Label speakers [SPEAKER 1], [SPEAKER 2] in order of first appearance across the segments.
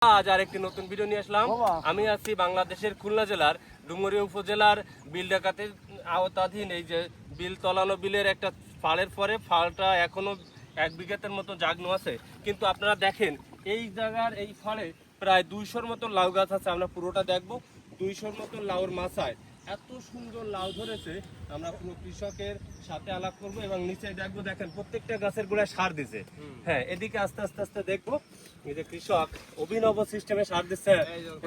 [SPEAKER 1] আজ আরেকটি নতুন ভিডিও নিয়ে আসলাম। আমি আছি বাংলাদেশের খুলনা জেলার ডুমুরিয়া উপজেলার বিল ডাকাতের আওতাধীন এই যে বিল তলানো বিলের একটা ফালের পরে ফালটা এখনো 1 বিঘাতের মতো জাগনো আছে, কিন্তু আপনারা দেখেন এই জায়গার এই ফালে প্রায় 200-র মতো লাউ গাছ আছে। আমরা পুরোটা দেখবো। 200-র মতো লাউর মাথায় এত সুন্দর লাউ ধরেছে। আমরা পুরো কৃষকের সাথে আলাপ করবো এবং নিচে দেখবো। দেখেন প্রত্যেকটা গাছের গোড়ায় সার দিছে। হ্যাঁ, এদিকে আস্তে আস্তে আস্তে দেখবো এই যে কৃষক অভিনব সিস্টেমে সার দিচ্ছে।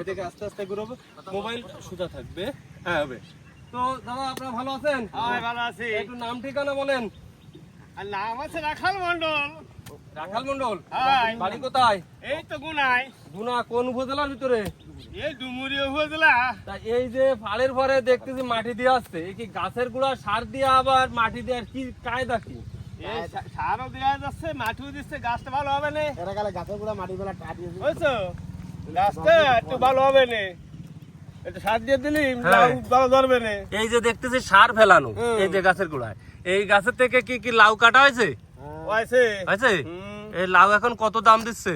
[SPEAKER 1] এদিকে আস্তে আস্তে ঘুরবো, মোবাইল সোজা থাকবে। হ্যাঁ হবে। তো দাদা আপনারা ভালো আছেন?
[SPEAKER 2] হ্যাঁ ভালো আছি।
[SPEAKER 1] একটু নাম ঠিকানা বলেন।
[SPEAKER 2] আর নাম আছে রাখাল মন্ডল।
[SPEAKER 1] রাখাল মন্ডল,
[SPEAKER 2] হ্যাঁ।
[SPEAKER 1] বাড়ি কোথায়?
[SPEAKER 2] এই তো গুনাই,
[SPEAKER 1] গুনা কোন উপজেলার ভিতরে?
[SPEAKER 2] এই ডুমুরিয়া উপজেলা।
[SPEAKER 1] তা এই যে ফালের পরে দেখতেছি মাটি দিয়ে আসছে, এই কি গাছের গুঁড়া সার দিয়ে আবার মাটি দেওয়ার কি কায়দা কি?
[SPEAKER 2] এই সারও দেওয়া যাচ্ছে, মাটিও দিচ্ছে, গাছটা ভালো হবে না।
[SPEAKER 3] এরা গেলে গাছের গুঁড়া মাটি বেলা টাটিয়ে
[SPEAKER 2] বুঝছো, গাছটা একটু ভালো হবে না। একটু সার দিয়ে দিলি
[SPEAKER 1] হ্যাঁ।
[SPEAKER 2] ভালো ধরবে না।
[SPEAKER 1] এই যে দেখতেছি সার ফেলানো এই যে গাছের গোড়ায়, এই গাছের থেকে কি কি লাউ কাটা হয়েছে?
[SPEAKER 2] হয়েছে
[SPEAKER 1] হয়েছে? এই লাউ এখন কত দাম দিচ্ছে?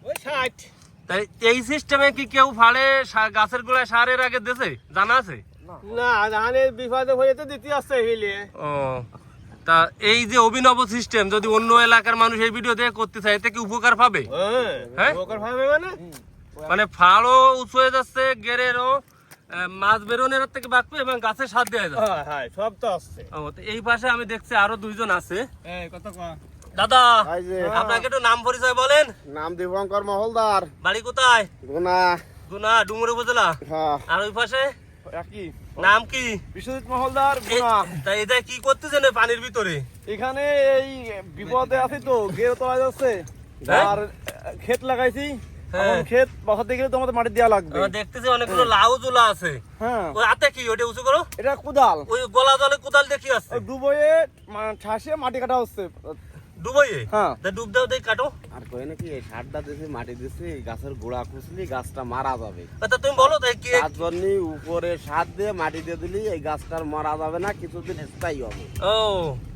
[SPEAKER 2] ওই 60।
[SPEAKER 1] তাই এই সিস্টেমে কি কেউ ফালে গাছের গোড়ায় সারের আগে দিছে জানা আছে?
[SPEAKER 2] না ধানের বিপদে হয়ে তো দিতে আসছে হিলে।
[SPEAKER 1] ও, তা এই যে অভিনব সিস্টেম যদি অন্য এলাকার মানুষ এই ভিডিও দেখে করতে চায় এতে কি উপকার পাবে? হ্যাঁ,
[SPEAKER 2] উপকার হবে মানে
[SPEAKER 1] মানে ফালও উঁচু হয়ে যাচ্ছে, গেরেরও মাছ বেরোনের থেকে বাঁকবে এবং গাছে সার দেওয়া যাচ্ছে।
[SPEAKER 2] হ্যাঁ হ্যাঁ সব তো আসছে।
[SPEAKER 1] ও, তো এই পাশে আমি দেখছি আরো 2জন আছে।
[SPEAKER 2] এই কত কয়
[SPEAKER 1] দাদা
[SPEAKER 3] এই যে
[SPEAKER 1] আপনাকে একটু নাম পরিচয় বলেন।
[SPEAKER 3] নাম দীপঙ্কর মহলদার,
[SPEAKER 1] বাড়ি কোথায়?
[SPEAKER 3] গুনা।
[SPEAKER 1] গুনা, ডুমুর উপজেলা।
[SPEAKER 3] হ্যাঁ,
[SPEAKER 1] আর ওই পাশে
[SPEAKER 2] একই
[SPEAKER 1] নাম কি?
[SPEAKER 2] বিশ্বজিৎ মহলদার
[SPEAKER 1] এ-
[SPEAKER 2] গুনা।
[SPEAKER 1] তা এটা কি করতেছেন এই পানির ভিতরে?
[SPEAKER 2] এখানে এই বিপদে আছি তো, গেও তো যাচ্ছে
[SPEAKER 1] হ্যাঁ?
[SPEAKER 2] আর ক্ষেত লাগাইছি।
[SPEAKER 1] হ্যাঁ।
[SPEAKER 2] এখন ক্ষেত বসাতে গেলে তো আমাদের মাটি দেওয়া লাগবে।
[SPEAKER 1] আমরা দেখতেছি অনেকগুলো লাউ জোলা আছে।
[SPEAKER 2] হ্যাঁ,
[SPEAKER 1] ওই হাতে কি ওটা উঁচু করো?
[SPEAKER 2] এটা কোদাল।
[SPEAKER 1] ওই গলা জলে কোদাল দেখি আছে
[SPEAKER 2] ওই ডুবোয়ে ঠাসে মাটি কাটা হচ্ছে।
[SPEAKER 1] ডুবইয়ে।
[SPEAKER 2] হ্যাঁ।
[SPEAKER 1] তা ডুব দাও দেই কাটো।
[SPEAKER 3] আর কই নাকি এই সারটা দিছি, মাটি দিছি, গাছের গোড়া খুঁজলি গাছটা মারা যাবে।
[SPEAKER 1] তা তুমি বলো তাই কি?
[SPEAKER 3] তার জন্য উপরে সার দিয়ে মাটি দিয়ে দিলি এই গাছটার মারা যাবে না, কিছুদিন স্থায়ী হবে।
[SPEAKER 1] ও,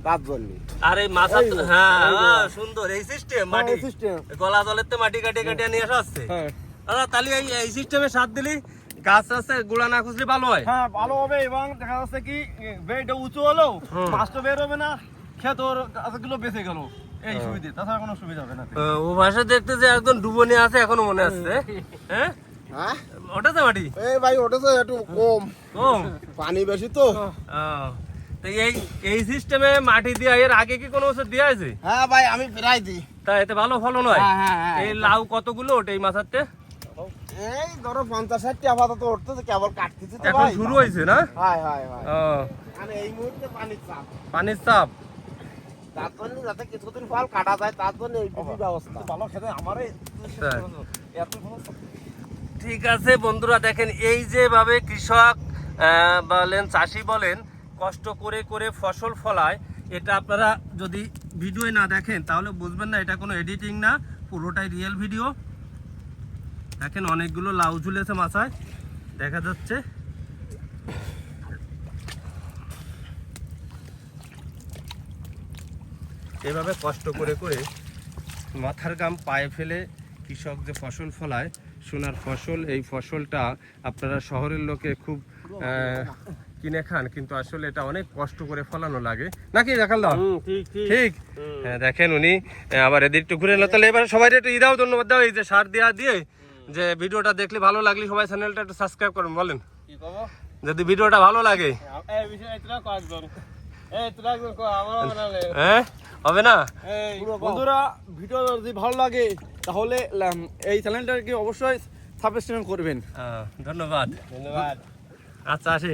[SPEAKER 3] তার জন্য
[SPEAKER 1] আর এই মাথা
[SPEAKER 2] এই যে,
[SPEAKER 1] হ্যাঁ
[SPEAKER 2] এই যে।
[SPEAKER 1] সুন্দর এই সিস্টেম। মাটি
[SPEAKER 2] সিস্টেম।
[SPEAKER 1] গলা জলেতে মাটি কাটিয়ে কাটিয়ে নিয়ে আসা হচ্ছে।
[SPEAKER 2] হ্যাঁ
[SPEAKER 1] দাদা তাহলে এই সিস্টেমে সার দিলি গাছ আছে গুলা না খুঁজলে ভালো হয়।
[SPEAKER 2] হ্যাঁ ভালো হবে। এবং দেখা যাচ্ছে কি বেড়টা উঁচু হলো,
[SPEAKER 1] হুম।
[SPEAKER 2] মাছটা বের হবে না, ক্ষেত ওর গাছগুলো বেঁচে গেল। এই সুবিধে, তাছাড়া কোনো সুবিধা হবে না।
[SPEAKER 1] ও ভাষা দেখতে যে একদম ডুবনে আছে এখনো মনে আছে। হ্যাঁ,
[SPEAKER 3] হ্যাঁ
[SPEAKER 1] ওটা তো মাটি
[SPEAKER 3] এই ভাই ওঠেছে একটু কম,
[SPEAKER 1] কম।
[SPEAKER 3] পানি বেশি তো।
[SPEAKER 1] ও, তো এই সিস্টেমে মাটি দেওয়া এর আগে কি কোনো ওষুধ দেওয়া আছে?
[SPEAKER 3] হ্যাঁ ভাই আমি ফেরাই দিই।
[SPEAKER 1] তা এতে ভালো ফলন হয়?
[SPEAKER 3] হ্যাঁ, হ্যাঁ, হ্যাঁ।
[SPEAKER 1] এই লাউ কতগুলো ওঠে এই মাথাতে?
[SPEAKER 3] এই ধরো 50-60টি আপাতত উঠতেছে, কেবল কাটতেছি তো
[SPEAKER 1] এখন
[SPEAKER 3] ভাই।
[SPEAKER 1] শুরু হয়েছে না?
[SPEAKER 3] High high high.
[SPEAKER 1] ও,
[SPEAKER 3] মানে এই মুহূর্তে পানির চাপ,
[SPEAKER 1] পানির চাপ।
[SPEAKER 3] তার জন্য যাতে কিছুদিন ফল কাটা যায় তার জন্য এই বিধি ব্যবস্থা।
[SPEAKER 2] ভালো খেতে আমারে
[SPEAKER 1] তাই।
[SPEAKER 2] এত ভালো।
[SPEAKER 1] ঠিক আছে বন্ধুরা, দেখেন এই যেভাবে কৃষক বলেন চাষি বলেন কষ্ট করে করে ফসল ফলায়, এটা আপনারা যদি ভিডিও না দেখেন তাহলে বুঝবেন না এটা কোনো এডিটিং না, পুরোটাই রিয়েল ভিডিও। দেখেন অনেকগুলো লাউ ঝুলেছে মাথায় দেখা যাচ্ছে। এভাবে কষ্ট করে করে মাথার ঘাম পায়ে ফেলে কৃষক যে ফসল ফলায় সোনার ফসল, এই ফসলটা আপনারা শহরের লোকে খুব কিনে খান, কিন্তু আসলে এটা অনেক কষ্ট করে ফলানো লাগে নাকি দেখাল দাও?
[SPEAKER 2] ঠিক ঠিক।
[SPEAKER 1] ঠিক। হ্যাঁ, দেখেন উনি আবার এদিক একটু ঘুরে এলো। তাহলে এবার সবাই একটু দাও, ধন্যবাদ দাও এই যে সার দেওয়া দিয়ে। যে ভিডিওটা দেখলে ভালো লাগলে সবাই চ্যানেলটা একটু সাবস্ক্রাইব করুন। বলেন
[SPEAKER 2] কি করবো?
[SPEAKER 1] যদি ভিডিওটা ভালো লাগে।
[SPEAKER 2] এই বিষয়ে তোরা কয়েকজন, এই তোরা একজন কো, আমার হবে না রে।
[SPEAKER 1] হ্যাঁ, হবে না?
[SPEAKER 2] এই বন্ধুরা, ভিডিও যদি ভালো লাগে তাহলে এই চ্যানেলটাকে অবশ্যই সাবস্ক্রাইব করবেন।
[SPEAKER 1] ধন্যবাদ।
[SPEAKER 2] ধন্যবাদ।
[SPEAKER 1] আচ্ছা আসি।